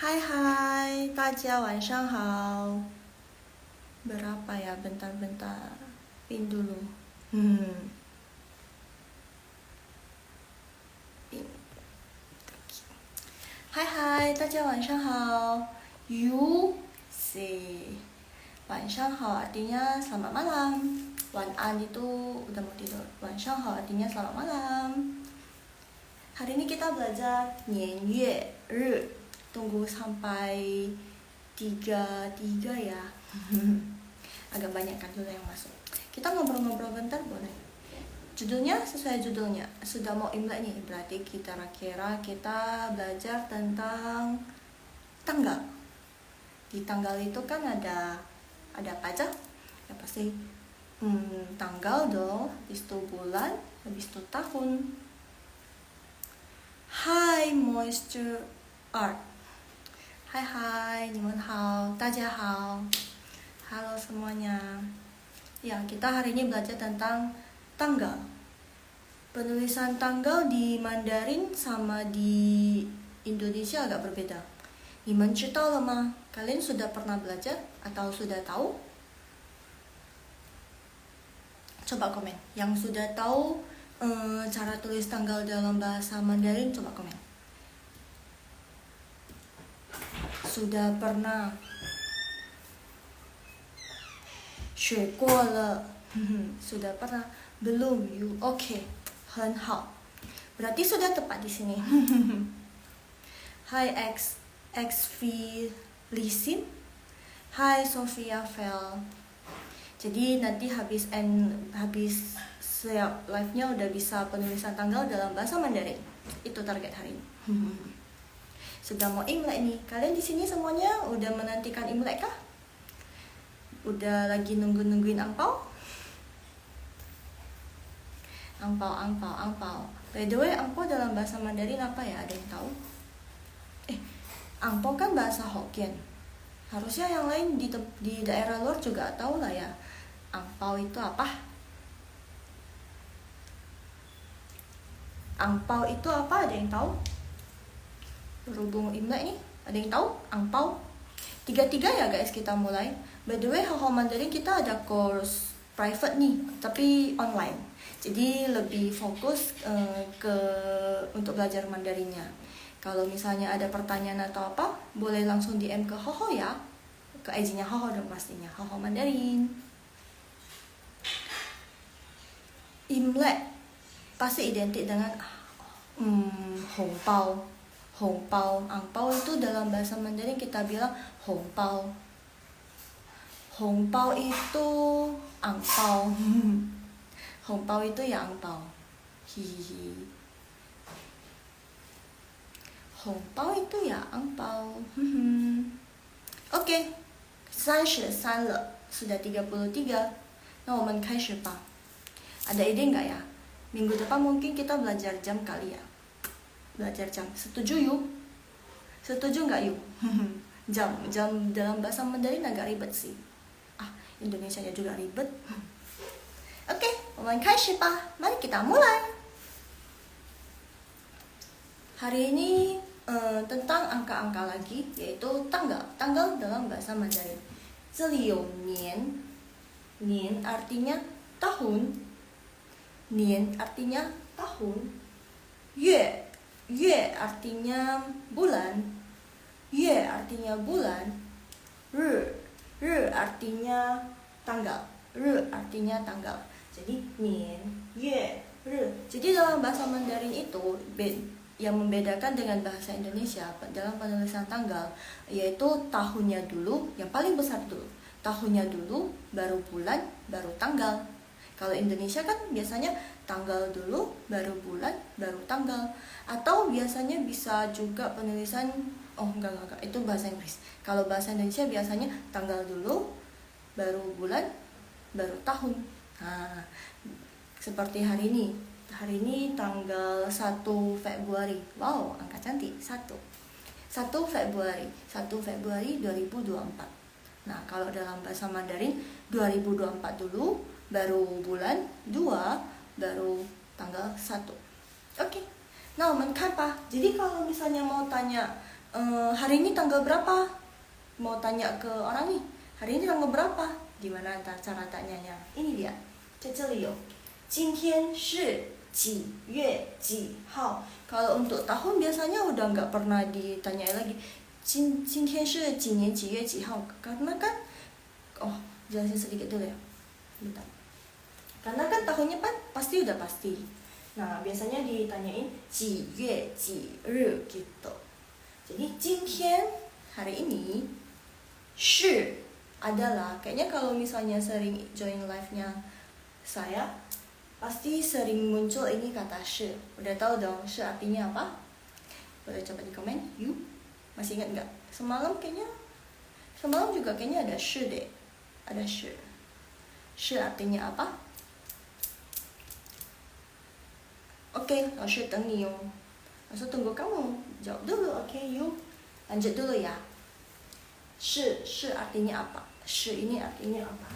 Hai hai, 大家晚上好. Berapa ya? Bentar-bentar. Pin dulu. Pin. Hai hai, 大家晚上好. You say. 晚上好 artinya selamat malam. Wan-an itu udah mau tidur. 晚上好 artinya selamat malam. Hari ini kita belajar 年月日. Tunggu sampai 3 ya. Agak banyak kan dulu yang masuk. Kita ngobrol-ngobrol bentar boleh? Judulnya sesuai judulnya. Sudah mau Imlek nih, berarti kita kita belajar tentang tanggal. Di tanggal itu kan ada apa aja? Ya pasti tanggal dong, habis itu bulan, habis itu tahun. Hi Moisture Art. Hai hai, 你们好, 大家好. Halo semuanya. Ya, kita hari ini belajar tentang tanggal. Penulisan tanggal di Mandarin sama di Indonesia agak berbeda. 你们知道了吗? Kalian sudah pernah belajar atau sudah tahu? Coba komen. Yang sudah tahu cara tulis tanggal dalam bahasa Mandarin, coba komen. Sudah pernah 学过了 sudah pernah belum you oke 很好 berarti sudah tepat di sini. Hai XV Lisin, Hai Sofia Fel. Jadi nanti habis siap live-nya udah bisa penulisan tanggal dalam bahasa Mandarin. Itu target hari ini. Sudah mau Imlek nih. Kalian di sini semuanya udah menantikan Imlek kah? Udah lagi nungguin angpau? Angpau. By the way, angpau dalam bahasa Mandarin apa ya? Ada yang tahu? Angpau kan bahasa Hokkien. Harusnya yang lain di daerah luar juga tahu lah ya. Angpau itu apa? Angpau itu apa? Ada yang tahu? Berhubung Imlek nih, ada yang tahu? Angpau. 3 ya guys, kita mulai. By the way, Haho Mandarin kita ada course private nih, tapi online. Jadi lebih fokus untuk belajar Mandarinnya. Kalau misalnya ada pertanyaan atau apa, boleh langsung DM ke Haho ya. Ke IG-nya Haho dong pastinya, Haho Mandarin. Imlek pasti identik dengan hongbao. Angpau itu dalam bahasa Mandarin kita bilang hongbao. Hongbao itu angpau. Hongbao itu ya angpau. Hihihi. Hongbao itu ya angpau. Oke, 33了, sudah 33. Nah, 我们开始吧. Ada ide nggak ya? Minggu depan mungkin kita belajar jam kali ya. Belajar jam. Setuju yuk? Setuju nggak yuk? Jam dalam bahasa Mandarin agak ribet sih. Indonesianya juga ribet. Oke, 我们开始吧. Mari kita mulai. Hari ini tentang angka-angka lagi, yaitu tanggal. Tanggal dalam bahasa Mandarin. 这里有年. Nian artinya tahun. Nian artinya tahun. Yue artinya bulan. Yue artinya bulan. Ri artinya tanggal. Jadi nian, yue, ri. Jadi dalam bahasa Mandarin itu yang membedakan dengan bahasa Indonesia dalam penulisan tanggal, yaitu tahunnya dulu, yang paling besar dulu. Tahunnya dulu, baru bulan, baru tanggal. Kalau Indonesia kan biasanya tanggal dulu, baru bulan, baru tanggal. Atau biasanya bisa juga penulisan, enggak, itu bahasa Inggris. Kalau bahasa Indonesia biasanya tanggal dulu, baru bulan, baru tahun. Nah, seperti hari ini. Hari ini tanggal 1 Februari. Wow, angka cantik. 1 Februari 2024. Nah, kalau dalam bahasa Mandarin 2024 dulu, baru bulan 2, baru tanggal 1. Oke. Nah, 我们看吧. Jadi kalau misalnya mau tanya hari ini tanggal berapa? Mau tanya ke orang nih, hari ini tanggal berapa? Gimana cara tanyanya? Ini dia, 在这里有今天是几月几号. Kalau untuk tahun biasanya udah nggak pernah ditanya lagi 今天是几年几月几号, karena kan jelasin sedikit dulu ya. Bentar. Karena kan tahunnya kan pasti udah pasti. Nah, biasanya ditanyain 几月几日 gitu. Jadi 今天 hari ini 是 adalah, kayaknya kalau misalnya sering join live-nya saya pasti sering muncul ini kata 是. Udah tahu dong 是 artinya apa? Boleh coba di komen. You masih ingat nggak? Semalam juga kayaknya ada 是 deh. Ada 是. 是 artinya apa? Oke, 老师等你哦. 老师 tunggu kamu. Jawab dulu, oke, you. Lanjut dulu ya. 是 artinya apa? 是 ini artinya apa?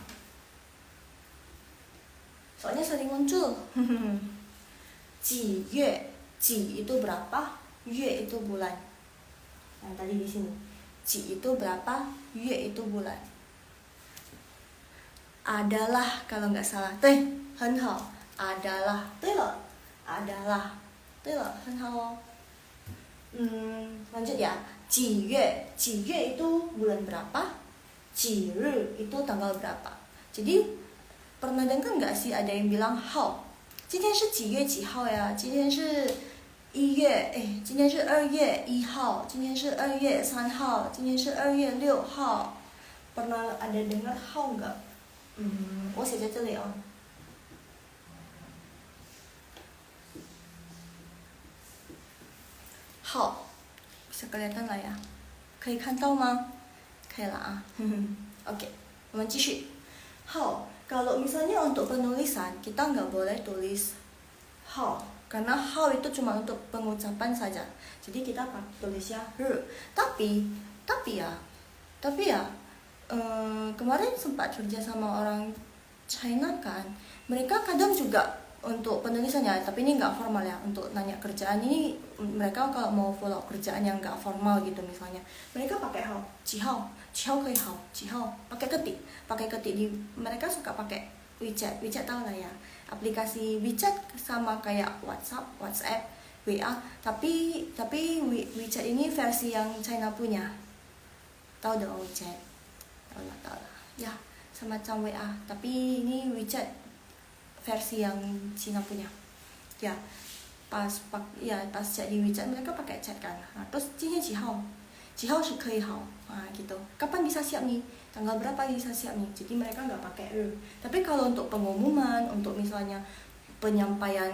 Soalnya sering muncul. 几月, 几 itu berapa, 月 itu bulan. Nah, tadi di sini. 几 itu berapa, 月 itu bulan. Adalah kalau nggak salah. 对，很好. Adalah. 对了. Adalah. 对了，很好哦. Lanjut ya. 几月 itu bulan berapa, 几日 itu tanggal berapa. Jadi pernah dengar nggak sih ada yang bilang 号, 今天是几月几号呀? 今天是1月, 今天是2月1号, 今天是2月3号, 今天是2月6号. Pernah ada dengar 号 nggak? 我写在这里哦. 号 bisa kelihatan lah ya. 可以看到吗？可以了啊. Oke, 我们继续. 号 kalau misalnya untuk penulisan kita nggak boleh tulis 号 karena 号 itu cuma untuk pengucapan saja. Jadi kita tulisnya 日. Tapi ya kemarin sempat kerja sama orang China kan, mereka kadang juga untuk penulisannya, tapi ini nggak formal ya, untuk nanya kerjaan ini mereka kalau mau follow kerjaan yang nggak formal gitu misalnya, mereka pakai hao, cihao kei hao, cihao, pakai ketik di, mereka suka pakai WeChat tahu lah ya, aplikasi WeChat sama kayak WhatsApp, WA, tapi WeChat ini versi yang China punya, tahu dong WeChat, tahu lah ya, semacam WA, tapi ini WeChat versi yang Cina punya ya. Pas chat di WeChat mereka pakai chat kan. Nah, terus 今天几号 是可以好, gitu. Kapan bisa siap nih, tanggal berapa bisa siap nih, jadi mereka nggak pakai Tapi kalau untuk pengumuman, untuk misalnya penyampaian,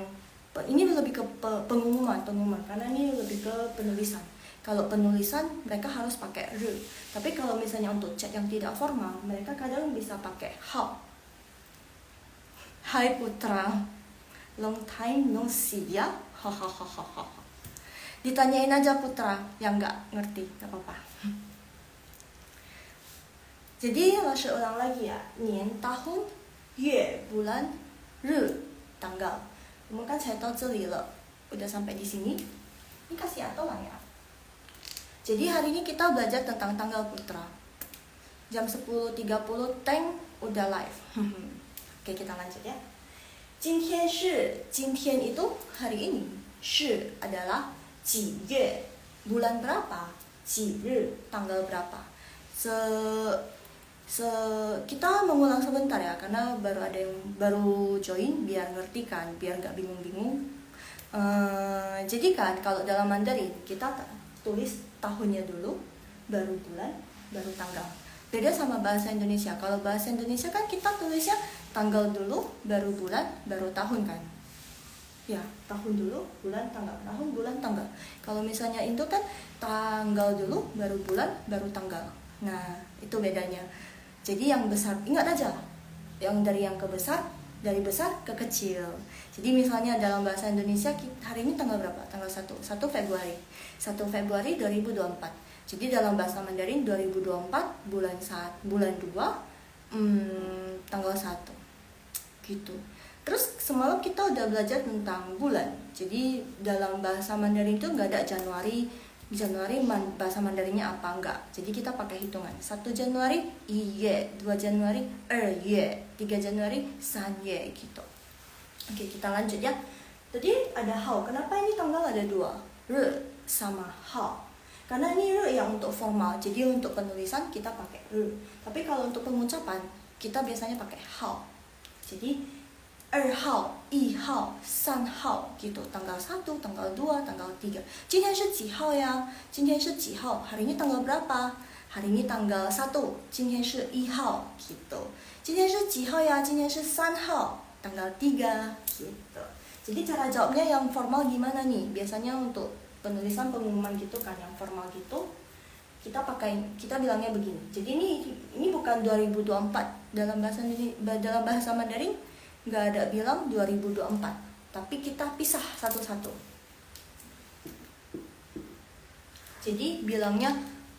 ini lebih ke pengumuman karena ini lebih ke penulisan. Kalau penulisan mereka harus pakai tapi kalau misalnya untuk chat yang tidak formal mereka kadang bisa pakai hao. Hai Putra, long time no see ya. Hahaha. Ditanyain aja Putra yang nggak ngerti, nggak apa-apa. Jadi langsung ulang lagi ya. Nian, tahun, yue, bulan, tanggal. Kan saya tahu 这里了, udah sampai di sini. Ini kasih atau lah ya. Jadi hari ini kita belajar tentang tanggal Putra. Jam 10.30 Tank udah live. Oke, kita lanjut ya. 今天itu hari ini. 是 adalah 几月 bulan berapa, 几日 tanggal berapa. Kita mengulang sebentar ya, karena baru ada yang baru join, biar ngerti kan, biar nggak bingung-bingung. Jadi kan kalau dalam Mandarin kita tulis tahunnya dulu, baru bulan, baru tanggal. Beda sama bahasa Indonesia. Kalau bahasa Indonesia kan kita tulisnya tanggal dulu, baru bulan, baru tahun kan. Ya, tahun dulu, bulan, tanggal. Tahun, bulan, tanggal. Kalau misalnya Indo kan tanggal dulu, baru bulan, baru tanggal. Nah, itu bedanya. Jadi yang besar, ingat aja. Yang dari yang ke besar, dari besar ke kecil. Jadi misalnya dalam bahasa Indonesia hari ini tanggal berapa? Tanggal 1 Februari. 1 Februari 2024. Jadi dalam bahasa Mandarin 2024 bulan 2 tanggal 1 gitu. Terus semalam kita udah belajar tentang bulan. Jadi dalam bahasa Mandarin itu nggak ada Januari, Januari bahasa Mandarinnya apa? Enggak. Jadi kita pakai hitungan. 1 Januari 1月, 2 Januari 2月, 3 Januari 3月gitu. Oke, kita lanjut ya. Tadi ada hao. Kenapa ini tanggal ada 2? Re sama hao. Karena ini re yang untuk formal. Jadi untuk penulisan kita pakai re. Tapi kalau untuk pengucapan kita biasanya pakai hao. Jadi 2号、1号、3号 gitu. Tanggal 1, tanggal 2, tanggal 3. 今天是几号呀？今天是几号？ Hari ini tanggal berapa? Hari ini tanggal 1. 今天是1号 gitu. 今天是几号呀？今天是3号。Tanggal 3 gitu. Jadi cara jawabnya yang formal gimana nih? Biasanya untuk penulisan pengumuman gitu kan, yang formal gitu. Kita bilangnya begini. Jadi ini bukan 2024 dalam bahasa Mandarin. Nggak ada bilang 2024, tapi kita pisah satu-satu. Jadi bilangnya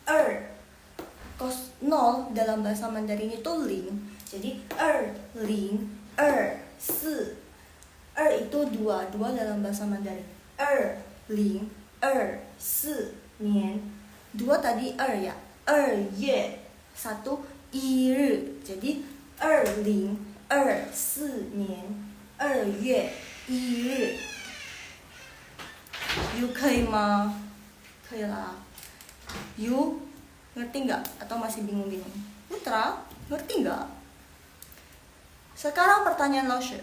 0 dalam bahasa Mandarin itu ling. Jadi 202, 2 itu 2 dalam bahasa Mandarin. 2024年 2 tadi 2 ya. 2月 1 1日 jadi 2024年2月1日 You 可以吗？可以啦。You ngerti nggak? Atau masih bingung-bingung? Putra, ngerti nggak? Sekarang pertanyaan Laushe.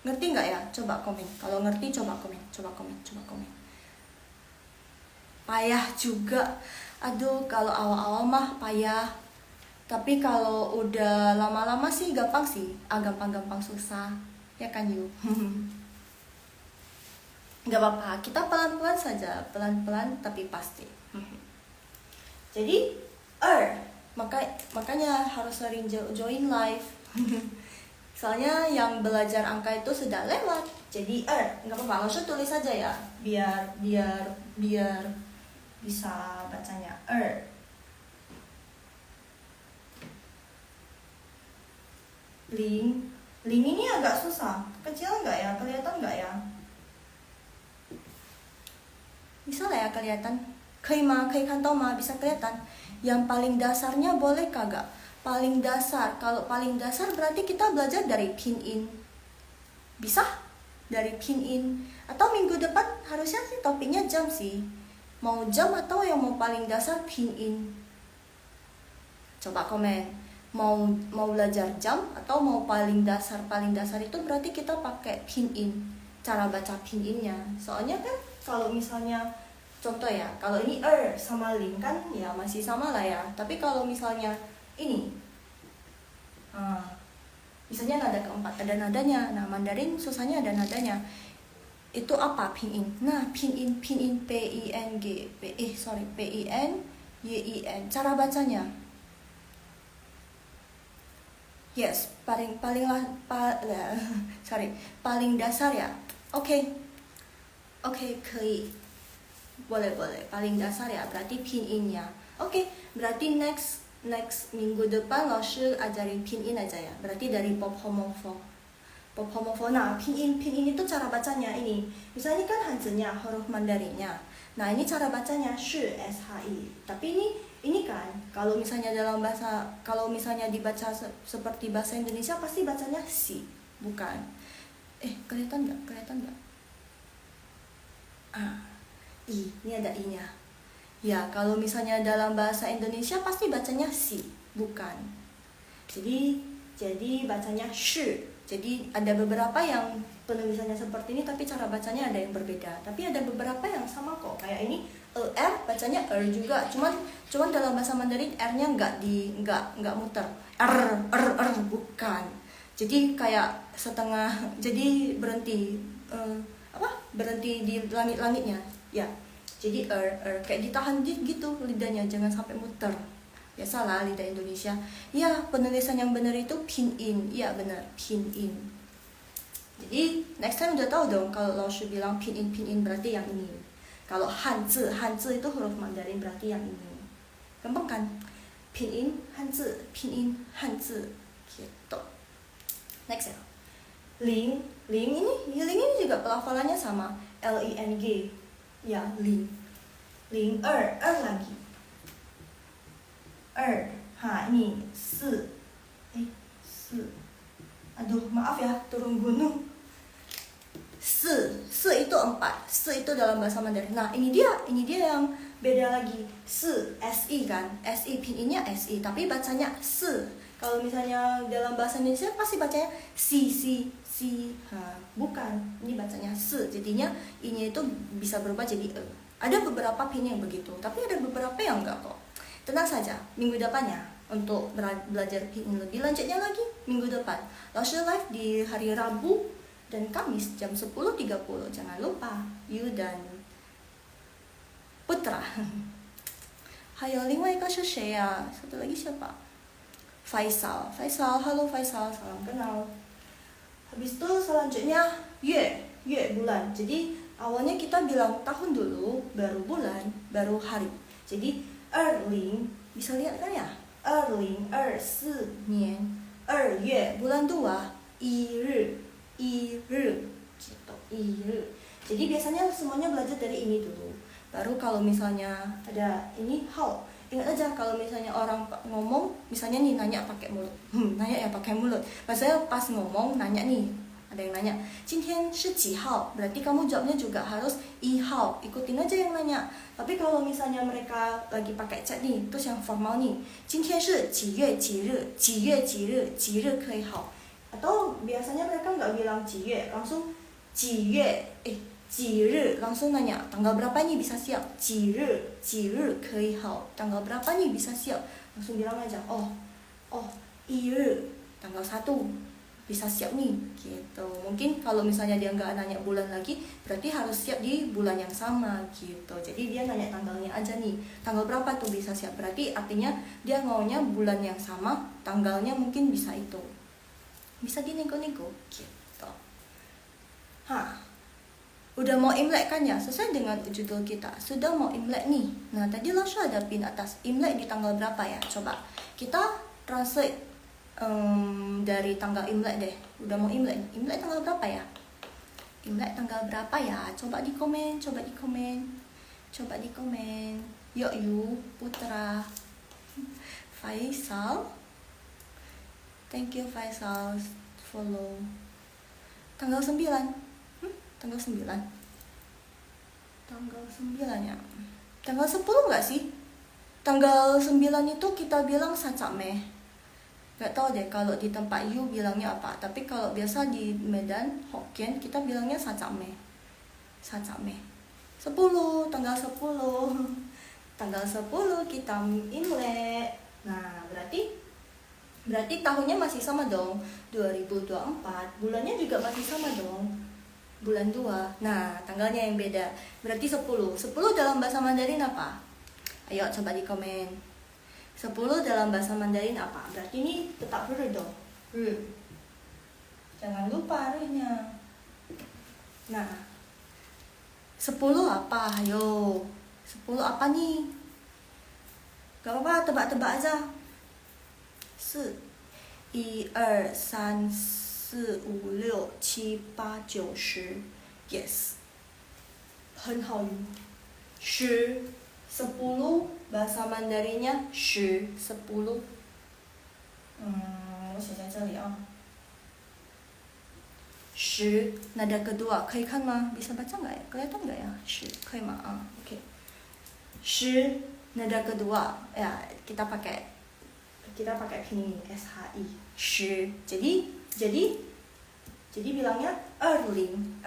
Ngerti nggak ya? Coba komen. Kalau ngerti coba komen. Payah juga. Aduh, kalau awal-awal mah payah. Tapi kalau udah lama-lama sih gampang sih. Gampang-gampang susah. Ya kan you? Gak apa-apa, kita pelan-pelan saja. Pelan-pelan tapi pasti. Jadi, makanya harus sering join live. Soalnya yang belajar angka itu sudah lewat. Jadi, gak apa-apa, langsung tulis saja ya. Biar bisa bacanya. Ling ini agak susah. Kecil nggak ya? Kelihatan nggak ya? Bisa lah ya kelihatan. Kei kantau ma bisa kelihatan. Yang paling dasarnya boleh kagak? Paling dasar. Kalau paling dasar berarti kita belajar dari pinyin. Bisa? Dari pinyin. Atau minggu depan harusnya sih topiknya jam sih. Mau jam atau yang mau paling dasar pinyin? Coba komen. Mau belajar jam atau mau paling dasar itu berarti kita pakai pinyin, cara baca pinyinnya. Soalnya kan kalau misalnya contoh ya, kalau ini sama ling kan ya masih sama lah ya. Tapi kalau misalnya ini misalnya nada keempat ada nadanya. Nah, Mandarin susahnya ada nadanya. Itu apa pinyin? Nah, pinyin PINYIN. Cara bacanya. Yes, paling dasar ya. Oke, 可以。Boleh. Paling dasar ya, berarti pinyinnya. Oke, berarti next minggu depan Laushe ajarin pinyin aja ya. Berarti dari pop homofo. Nah, pinyin itu cara bacanya ini. Misalnya kan hanzinya, huruf Mandarinnya. Nah, ini cara bacanya SHI. Tapi ini kan kalau misalnya dibaca seperti bahasa Indonesia pasti bacanya si, bukan. Kelihatan nggak? Ini ada i-nya. Ya, kalau misalnya dalam bahasa Indonesia pasti bacanya si, bukan. Jadi bacanya shi. Jadi ada beberapa yang penulisannya seperti ini tapi cara bacanya ada yang berbeda. Tapi ada beberapa yang sama kok. Kayak ini R bacanya juga. Cuman dalam bahasa Mandarin R-nya nggak muter. R bukan. Jadi kayak setengah, jadi berhenti berhenti di langit-langitnya. Ya. Jadi kayak ditahan gitu lidahnya, jangan sampai muter. Biasalah lidah Indonesia. Ya, penulisan yang benar itu pinyin. Ya, benar, pinyin. Jadi next time udah tahu dong kalau Laushe bilang pinyin berarti yang ini. Kalau hanzi itu huruf Mandarin berarti yang ini. Gampang kan? Pinyin hanzi gitu. Next ya. Ling ini juga pelafalannya sama. LING. Ya, ling. 02, lagi. Ini 4. 4. Aduh, maaf ya, turun gunung. 4 itu 4. 4 itu dalam bahasa Mandarin. Nah, ini dia yang beda lagi. SI kan, SI pinginnya SI, tapi bacanya se. Kalau misalnya dalam bahasa Indonesia pasti bacanya si. Bukan, ini bacanya se. Jadinya ini itu bisa berubah jadi e. Ada beberapa pin yang begitu, tapi ada beberapa yang enggak kok. Tenang saja, minggu depannya untuk belajar pin lebih lanjutnya lagi minggu depan. Launch live di hari Rabu dan Kamis jam 10.30. Jangan lupa, you dan Putra. Hayo, 另外一个是谁呀? Satu lagi siapa? Faisal, halo Faisal, salam kenal. Habis itu selanjutnya Yue bulan. Jadi awalnya kita bilang tahun dulu, baru bulan, baru hari. Jadi 20, bisa lihat kan ya? 2024年2月 bulan 2 1日gitu, 1日. Jadi biasanya semuanya belajar dari ini dulu. Baru kalau misalnya ada ini hao, ingat aja kalau misalnya orang ngomong, misalnya nih nanya pakai mulut, nanya ya pakai mulut. Maksudnya pas ngomong nanya nih, ada yang nanya, 今天是几号? Berarti kamu jawabnya juga harus 1号, ikutin aja yang nanya. Tapi kalau misalnya mereka lagi pakai chat nih, terus yang formal nih, 今天是几月几日? 几月几日? 几日可以好? Atau biasanya mereka nggak bilang 几月, langsung 几月, 几日, langsung nanya, tanggal berapa nih bisa siap? 几日可以好? Tanggal berapa nih bisa siap? Langsung bilang aja, oh 1日, tanggal 1 bisa siap nih gitu. Mungkin kalau misalnya dia nggak nanya bulan lagi, berarti harus siap di bulan yang sama gitu. Jadi dia nanya tanggalnya aja nih, tanggal berapa tuh bisa siap, berarti artinya dia maunya bulan yang sama, tanggalnya mungkin bisa itu, bisa dinego-nego gitu. Udah mau Imlek kan ya, sesuai dengan judul kita, sudah mau Imlek nih. Nah tadi langsung ada pin atas, Imlek di tanggal berapa ya, coba kita translate dari tanggal Imlek deh. Udah mau Imlek tanggal berapa ya? Imlek tanggal berapa ya? Coba di komen. Yuk Putra, Faisal, thank you Faisal, follow. Tanggal 9. Tanggal 9 ya. Tanggal 10 nggak sih? Tanggal 9 itu kita bilang Sacame. Gak tahu deh kalau di tempat you bilangnya apa, tapi kalau biasa di Medan Hokkien kita bilangnya Sacame. 10, tanggal 10 kita Imlek. Nah berarti tahunnya masih sama dong, 2024. Bulannya juga masih sama dong, bulan 2. Nah tanggalnya yang beda, berarti 10 dalam bahasa Mandarin apa? Ayo coba di komen. 10 dalam bahasa Mandarin apa? Berarti ini tetap re dong. Jangan lupa re-nya. Nah, 10 apa? Ayo. 10 apa nih? Gak apa-apa, tebak-tebak aja. 4 1 2 3 4 5 6 7 8 9 10. Yes. 很好用。10 bahasa Mandarinnya 10. 我写在这里啊。10 nada kedua, 可以看吗？ bisa baca nggak ya? Kelihatan nggak ya? 10 可以吗？Oke. 10 nada kedua ya, kita pakai pinyin SHI 10. Jadi bilangnya 2024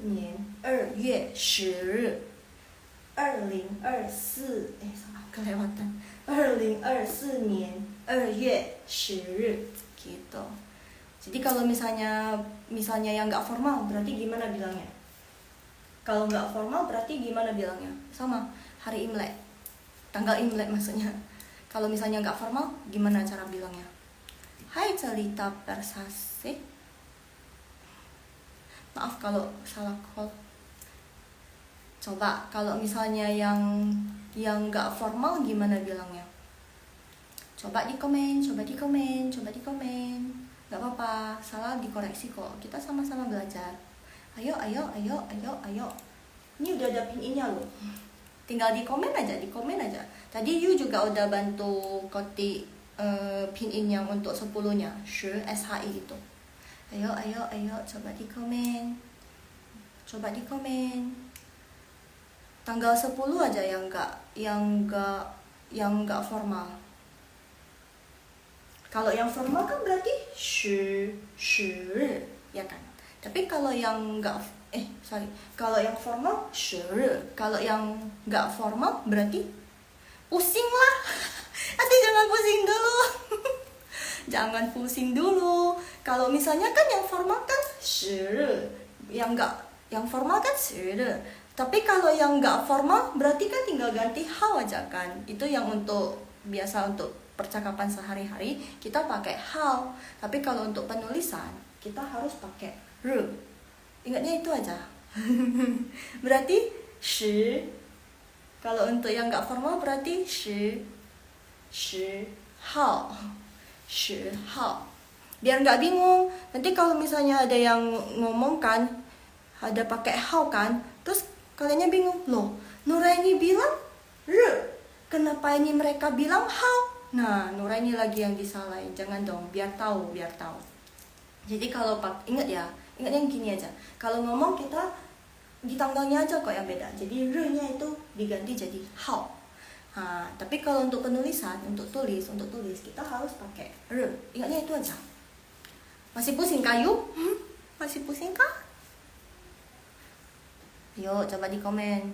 年2月10日。2024 salah kelewatan. 2024年2月10日gitu. Jadi kalau misalnya yang nggak formal berarti gimana bilangnya? Kalau nggak formal berarti gimana bilangnya? Sama, hari Imlek, tanggal Imlek maksudnya. Kalau misalnya nggak formal gimana cara bilangnya? Hai cerita persasi. Maaf kalau salah call. Coba kalau misalnya yang nggak formal gimana bilangnya? Coba di komen. Gak apa-apa, salah dikoreksi kok. Kita sama-sama belajar. Ayo. Ini udah ada pin-innya loh. Tinggal di komen aja, Tadi you juga udah bantu ketik pin in yang untuk 10-nya, SHI itu. Ayo, coba di komen. Tanggal 10 aja yang enggak formal. Kalau yang formal kan berarti 10 ya kan. Tapi kalau yang kalau yang formal 10, kalau yang enggak formal berarti pusing lah. Nanti jangan pusing dulu. Jangan pusing dulu. Kalau misalnya kan yang formal kan 10, yang formal kan 10. Tapi kalau yang enggak formal berarti kan tinggal ganti how aja kan. Itu yang biasa untuk percakapan sehari-hari kita pakai how. Tapi kalau untuk penulisan kita harus pakai re. Ingatnya itu aja. Berarti 10. Kalau untuk yang enggak formal berarti 10 号. Biar nggak bingung. Nanti kalau misalnya ada yang ngomong kan, ada pakai how kan, terus kaliannya bingung, loh Nuraini bilang re, kenapa ini mereka bilang how? Nah, Nuraini lagi yang disalahin. Jangan dong, biar tahu. Jadi kalau ingat yang gini aja. Kalau ngomong kita di tanggalnya aja kok yang beda. Jadi re-nya itu diganti jadi how. Tapi kalau untuk penulisan, untuk tulis kita harus pakai re. Ingatnya itu aja. Masih pusing kayu? Masih pusing kah? Yuk, coba di komen.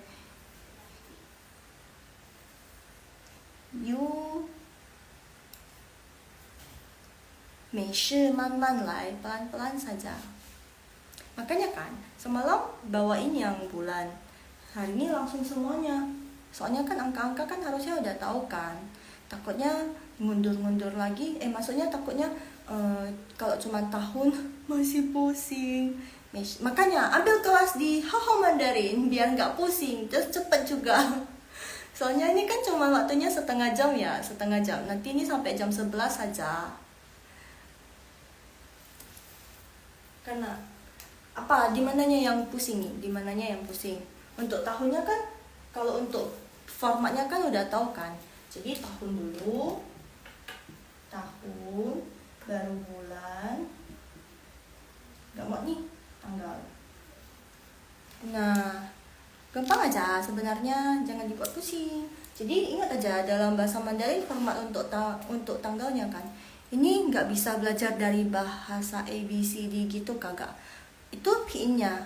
Yuk. 没事慢慢来 pelan-pelan saja. Makanya kan semalam bawain yang bulan, hari ini langsung semuanya. Soalnya kan angka-angka kan harusnya udah tahu kan. Takutnya mundur-mundur lagi. Maksudnya takutnya kalau cuma tahun masih pusing. Makanya ambil kelas di Haho Mandarin biar nggak pusing, terus cepet juga. Soalnya ini kan cuma waktunya setengah jam. Nanti ini sampai jam 11 saja. Karena apa? Dimananya yang pusing nih? Untuk tahunnya kan, kalau untuk formatnya kan udah tahu kan. Jadi tahun dulu, tahun, baru bulan, nggak mau nih tanggal. Nah, gampang aja sebenarnya, jangan dibuat pusing. Jadi ingat aja dalam bahasa Mandarin format untuk tanggalnya kan. Ini nggak bisa belajar dari bahasa ABCD gitu kagak. Itu pinnya.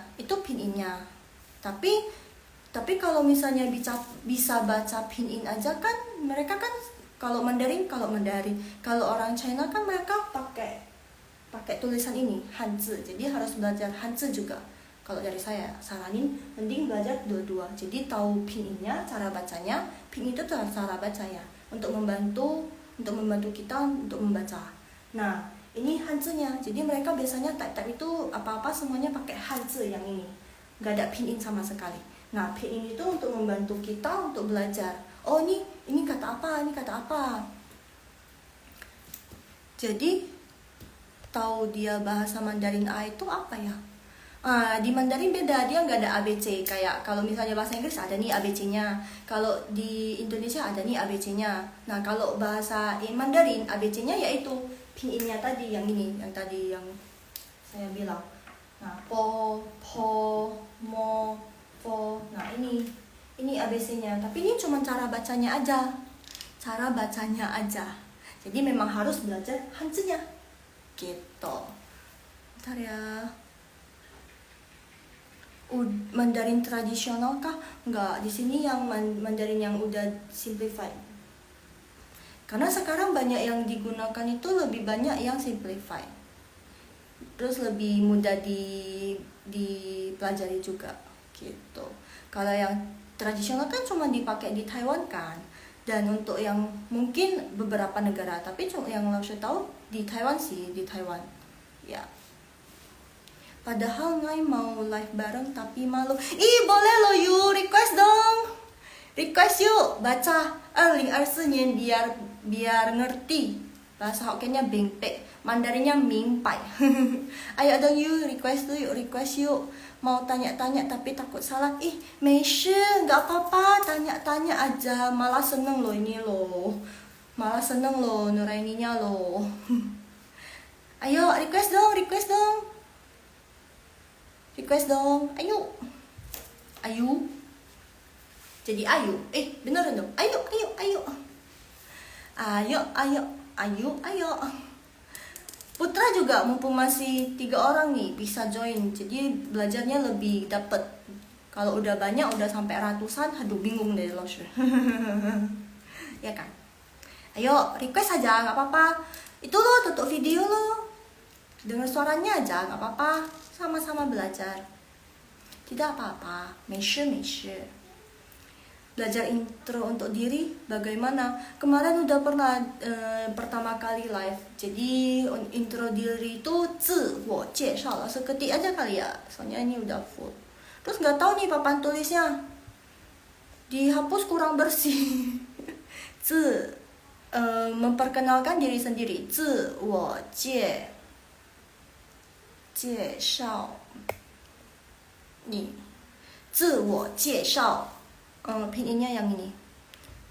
Tapi kalau misalnya bisa baca pinyin aja kan, mereka kan kalau Mandarin, kalau orang China kan mereka pakai tulisan ini Hanzi. Jadi harus belajar Hanzi juga. Kalau dari saya saranin mending belajar dua-dua. Jadi tahu pinnya, cara bacanya, pin itu cara bacanya untuk membantu kita untuk membaca. Nah, ini Hanzi-nya. Jadi mereka biasanya type itu apa-apa semuanya pakai Hanzi yang ini. Nggak ada pinyin sama sekali. Nah, pinyin itu untuk membantu kita untuk belajar. Oh, ini kata apa? Jadi tahu dia bahasa Mandarin A itu apa ya? Di Mandarin beda, dia nggak ada ABC. Kayak kalau misalnya bahasa Inggris ada nih ABC-nya. Kalau di Indonesia ada nih ABC-nya. Nah, kalau bahasa Mandarin ABC-nya yaitu pinyin-nya tadi, yang saya bilang. Nah, po, mo, po. Nah, ini ABC-nya. Tapi ini cuma cara bacanya aja. Jadi memang harus belajar Hanzi-nya. Gitu. Bentar ya. Mandarin tradisional kah? Enggak, di sini yang Mandarin yang udah simplified. Karena sekarang banyak yang digunakan itu lebih banyak yang simplified. Terus lebih mudah dipelajari juga gitu. Kalau yang tradisional kan cuma dipakai di Taiwan kan. Dan untuk yang mungkin beberapa negara, tapi yang saya tahu di Taiwan sih, Ya. Padahal Ngai mau live bareng tapi malu. Boleh lo yuk, request dong. Request yuk, baca 2024 年 biar ngerti. Bahasa Hokkiennya bengpek, Mandarinnya mingpai. Ayo dong yuk, request yuk. mau tanya-tanya tapi takut salah. Ih, Meisha, nggak apa-apa, tanya-tanya aja. Malah seneng loh ini loh. Malah seneng loh Nuraininya loh. Ayo, request dong, request dong. Request dong, ayo. Ayu. Jadi Ayu. Beneran dong. Ayo, ayo, ayo. Ayo, ayo, ayo, ayo. Putra juga mumpung masih 3 orang nih bisa join. Jadi belajarnya lebih dapet. Kalau udah banyak, udah sampai ratusan, aduh bingung deh loh. Ya kan? Ayo, request aja, nggak apa-apa. Itu lo tutup video lo. Dengar suaranya aja, nggak apa-apa. Sama-sama belajar. Tidak apa-apa. Measure. Belajar intro untuk diri bagaimana? Kemarin udah pernah pertama kali live. Jadi intro diri itu 自我介绍了 seketik aja kali ya. Soalnya ini udah full. Terus nggak tahu nih papan tulisnya dihapus kurang bersih. memperkenalkan diri sendiri. 自我介绍 nih. 自我介绍 pinginnya yang ini.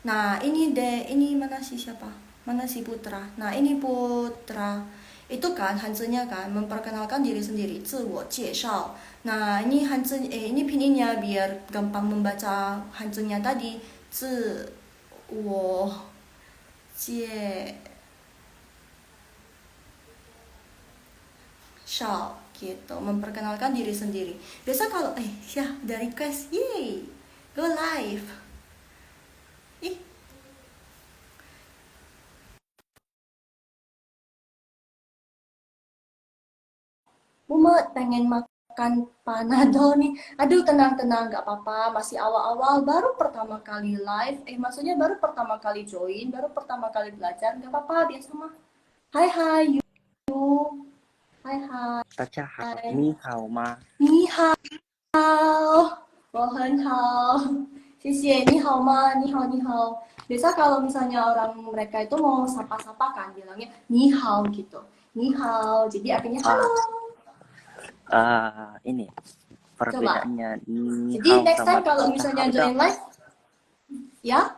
Nah ini mana si siapa? Mana si Putra? Nah ini Putra. Itu kan hanzinya kan memperkenalkan diri sendiri. 自我介绍. Nah ini hanzi ini pinginnya biar gampang membaca hanzinya tadi. 自我介绍 gitu, memperkenalkan diri sendiri. Biasa kalau ya udah request, yay, go live. Mumet pengen makan panadol nih. Aduh tenang, nggak apa-apa, masih awal-awal, baru pertama kali live, maksudnya baru pertama kali join, baru pertama kali belajar, nggak apa-apa, biasa mah. Hai you, hai. 大家好，你好吗？你好，我很好，谢谢。你好吗？你好。Biasa kalau misalnya orang mereka itu mau sapa-sapa kan bilangnya ni hao gitu. Ni hao. Jadi artinya halo. Ini perbedaannya ni Jadi hao next sama time kalau misalnya join live, ya,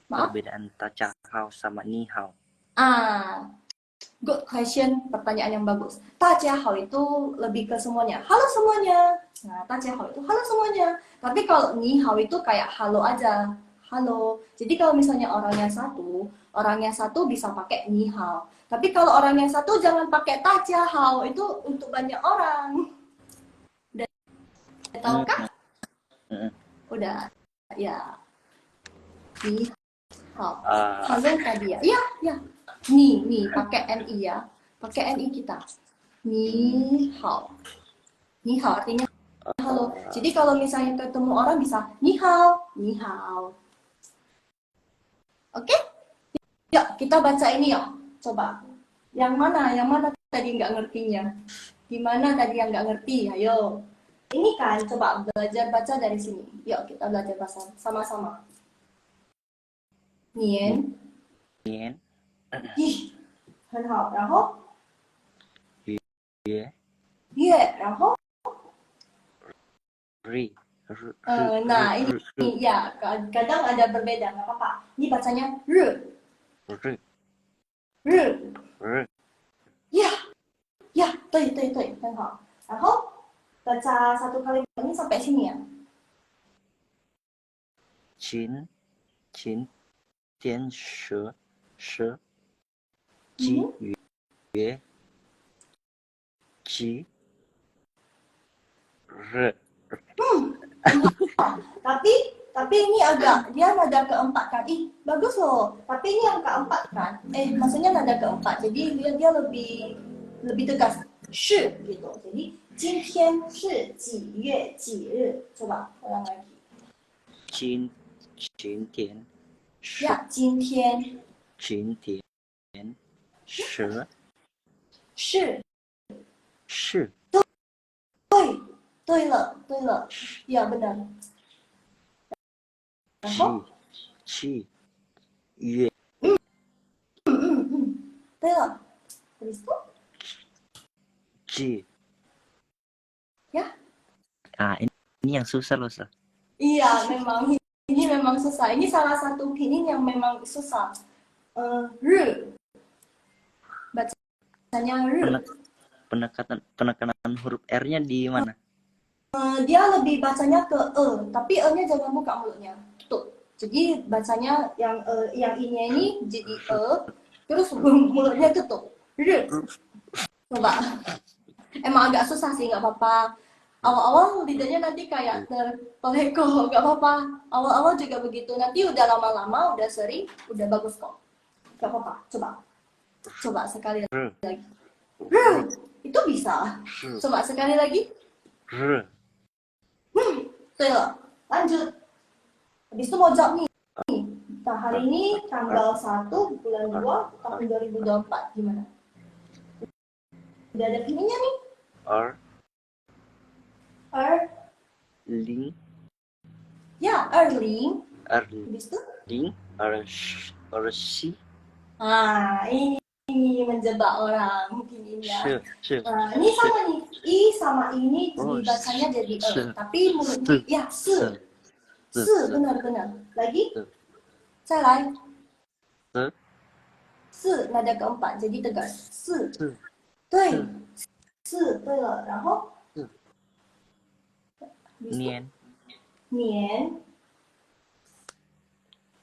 maaf. perbedaan taca hao sama ni hao. Good question, pertanyaan yang bagus. Tajahau itu lebih ke semuanya. Halo semuanya. Nah, tajahau itu halo semuanya. Tapi kalau ni hao itu kayak halo aja. Halo. Jadi kalau misalnya orang yang satu bisa pakai ni hao. Tapi kalau orang yang satu jangan pakai tajahau. Itu untuk banyak orang. Udah tahu kah? Udah. Ya. Ni hao. Halo tadi ya. Iya. Nih, pakai NI ya. Pakai NI kita. Ni hao. Ni hao artinya halo. Jadi kalau misalnya ketemu orang bisa ni hao. Oke? Yuk, kita baca ini yuk. Coba. Yang mana tadi nggak ngertinya? Gimana tadi yang nggak ngerti? Ayo. Ini kan, coba belajar baca dari sini. Yuk, kita belajar bahasa sama-sama. Nian. 很好，然后月，然后nah ini ya kadang ada berbeda, nggak apa-apa. Ini bacanya r. Ya, 对，很好。然后baca satu kalimat ini sampai sini ya. 勤点蛇鸡月鸡日 tapi ini dia nada keempat kan. Bagus loh. Tapi ini yang keempat kan. Maksudnya nada keempat. Jadi dia lebih tegas. Shi gitu. Jadi 今天是几月几日? Coba ulang lagi. 今天 Ya, 今天是对了，ya benar. 七月对了 habis itu G ya ini yang susah loh, Sir. Iya, memang ini memang susah. Ini salah satu pinyin yang memang susah. R, bacanya R. Penekanan huruf R-nya di mana? Dia lebih bacanya ke tapi E-nya jangan buka mulutnya, tutup. Jadi bacanya yang ini jadi terus mulutnya tutup. R. Coba. Emang agak susah sih, nggak apa-apa. Awal-awal lidahnya nanti kayak terpeleko, nggak apa-apa. Awal-awal juga begitu. Nanti udah lama-lama, udah sering, udah bagus kok. Nggak apa-apa. Coba sekali R. lagi. R. Itu bisa. Coba sekali lagi. R. Tuh, lanjut. Habis itu mau jawab nih. Nah, hari ini tanggal 1 bulan 2 tahun 2024. Gimana? Udah ada pinnya nih. R. Ling. Ya, Erling. Habis itu? Ling. Si. Ini menjebak orang mungkin ini ya. Se. Ini sama nih. I sama ini dibacanya jadi tapi mulutnya ya se. Benar-benar. Lagi? Saya Se nada keempat jadi tegas. Se. 对，是对了，然后年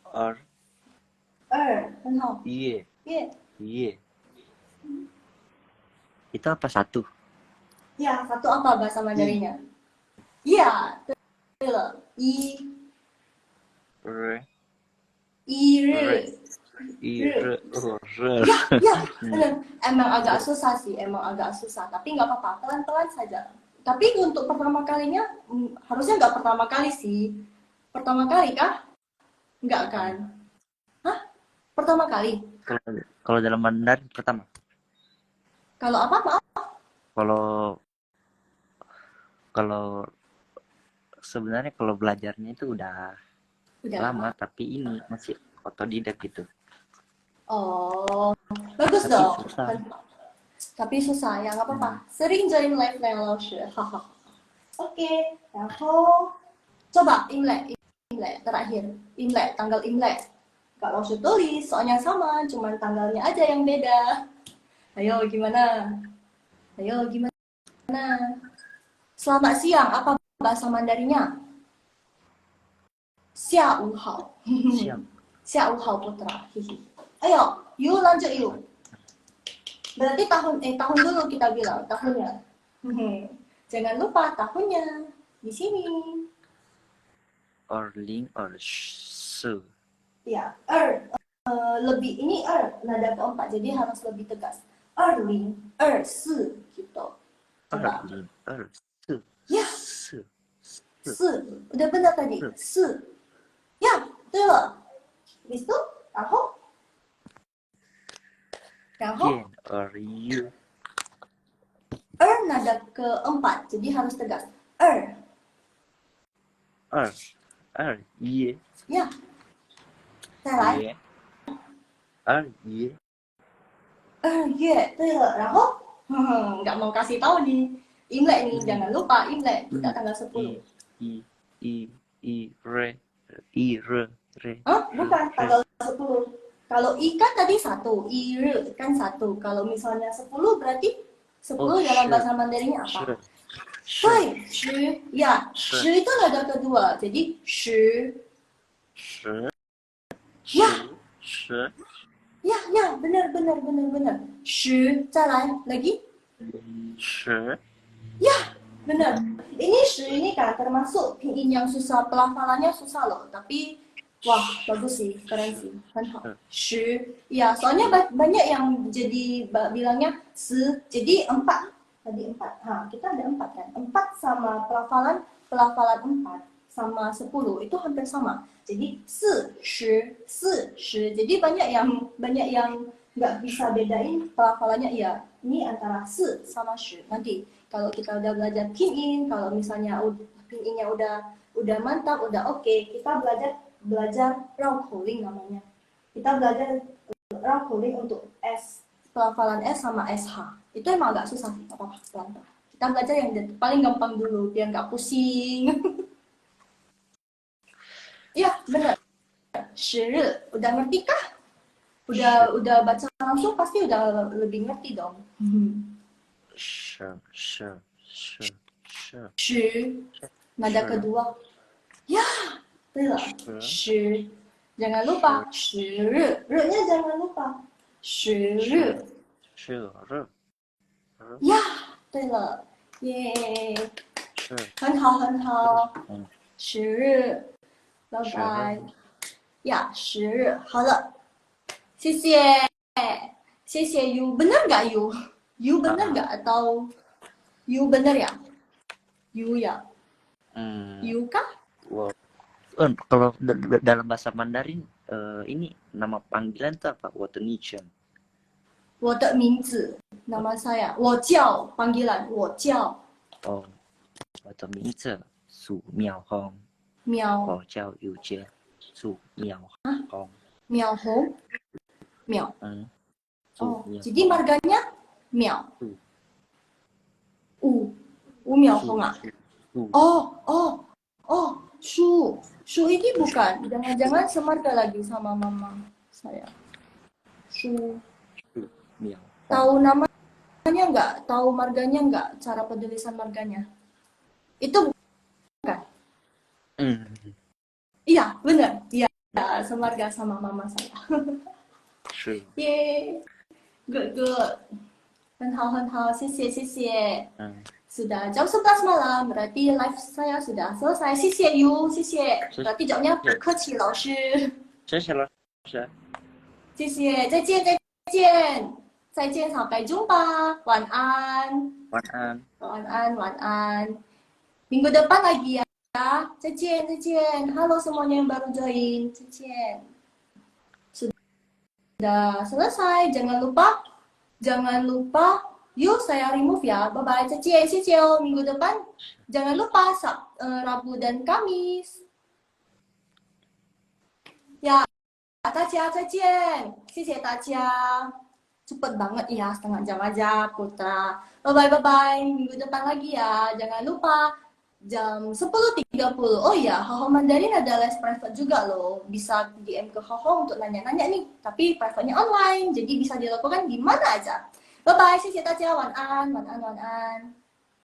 二很好， 月 月 itu apa satu? Ya, satu apa bahasa Mandarinnya? Ya, 对了，一 R. 日 Ya, benar. Emang agak susah sih, tapi nggak apa-apa, pelan-pelan saja. Tapi untuk pertama kalinya, harusnya nggak pertama kali sih. Pertama kali kah? Nggak kan? Hah? Pertama kali? Kalau dalam Mandarin pertama. Kalau apa? Kalau sebenarnya kalau belajarnya itu udah lama, tapi ini masih otodidak gitu. Oh, bagus tapi dong. Susah. Tapi susah ya, nggak apa-apa. Sering join live 老师，哈哈。Oke, 然后 coba Imlek terakhir. Imlek, tanggal Imlek. Nggak langsung tulis, soalnya sama, cuman tanggalnya aja yang beda. Ayo gimana? Selamat siang, apa bahasa Mandarinnya? 下午好。下午好 Putra. Ayo, yuk lanjut yuk. Berarti tahun dulu kita bilang, tahunnya. Jangan lupa tahunnya di sini. Erling, se. Ya, lebih ini nada keempat, jadi harus lebih tegas. Erling, se gitu. Coba. Erling, se. Ya. Se. Udah benar tadi. Se. Ya, 对了。habis itu, 然后 nada keempat, jadi harus tegas. Ye. Ya. Saya Ye. Ye. Ye. 对了，然后 nggak mau kasih tahu nih. Imlek nih, jangan lupa Imlek. Kita tanggal 10. Re. Bukan, tanggal 10. Kalau I kan tadi 1, I kan 1. Kalau misalnya 10 berarti 10 dalam bahasa Mandarinnya apa? Shi. Ya, shi itu nada kedua. Jadi shi. Ya. Ya, benar. Shi, 再来 lagi. Ya, benar. Ini shi ini kan termasuk pinyin yang susah, pelafalannya susah loh. Tapi wah, bagus sih, keren sih. Shi. Ya, soalnya banyak yang jadi bilangnya se. Jadi 4. Tadi 4. Kita ada 4 kan. 4 sama pelafalan 4 sama 10 itu hampir sama. Jadi se. Jadi banyak yang nggak bisa bedain pelafalannya. Iya, ini antara se sama shi. Nanti kalau kita udah belajar pinyin, kalau misalnya pinyinnya udah mantap, udah oke, kita belajar raukoling namanya. Kita belajar raukoling untuk S, pelafalan S sama SH. Itu emang agak susah sih, apa-apa pelan-pelan. Kita belajar yang paling gampang dulu, biar nggak pusing. Iya, bener. 10日, udah ngerti kah? Udah baca langsung pasti udah lebih ngerti dong. 10, nada kedua. Ya, 对了，10. Jangan lupa 10日, re-nya jangan lupa 10日. 呀，对了，耶，很好很好，10日，拜拜。呀，10日，好了，谢谢，谢谢 you， bener nggak you bener nggak atau you bener ya? You ya? You kah? Kalau dalam bahasa Mandarin ini nama panggilan tuh apa? 我的昵称。我的名字 nama saya， 我叫 panggilan， 我叫。哦，我的名字苏妙红，苗，我叫尤杰，苏妙红。苗红，苗。Oh, jadi marganya Miao. Miao Hong ah. Shu ini bukan. Jangan-jangan semarga lagi sama mama saya. Shu. Tahu namanya nggak? Tahu marganya nggak? Cara penulisan marganya? Itu bukan? Iya, benar. Iya, semarga sama mama saya. Yeay. Good. 很好，谢谢。Sudah jam 11 malam, berarti live saya sudah selesai. 谢谢 you, 谢谢。Berarti jawabnya 不客气，老师。谢谢老师。谢谢，再见，sampai jumpa. 晚安。晚安。Minggu depan lagi ya. 再见。Halo semuanya yang baru join. 再见。Sudah selesai, jangan lupa, yuk saya remove ya, bye bye, 再见，谢谢哦， minggu depan jangan lupa Rabu dan Kamis. Ya, 大家再见，谢谢大家， cepet banget ya, setengah jam aja Putra. Bye bye, minggu depan lagi ya, jangan lupa jam 10.30. Oh iya, Hoho Mandarin ada les private juga loh. Bisa DM ke Hoho untuk nanya-nanya nih. Tapi private-nya online, jadi bisa dilakukan di mana aja. Bye bye, 谢谢大家，晚安。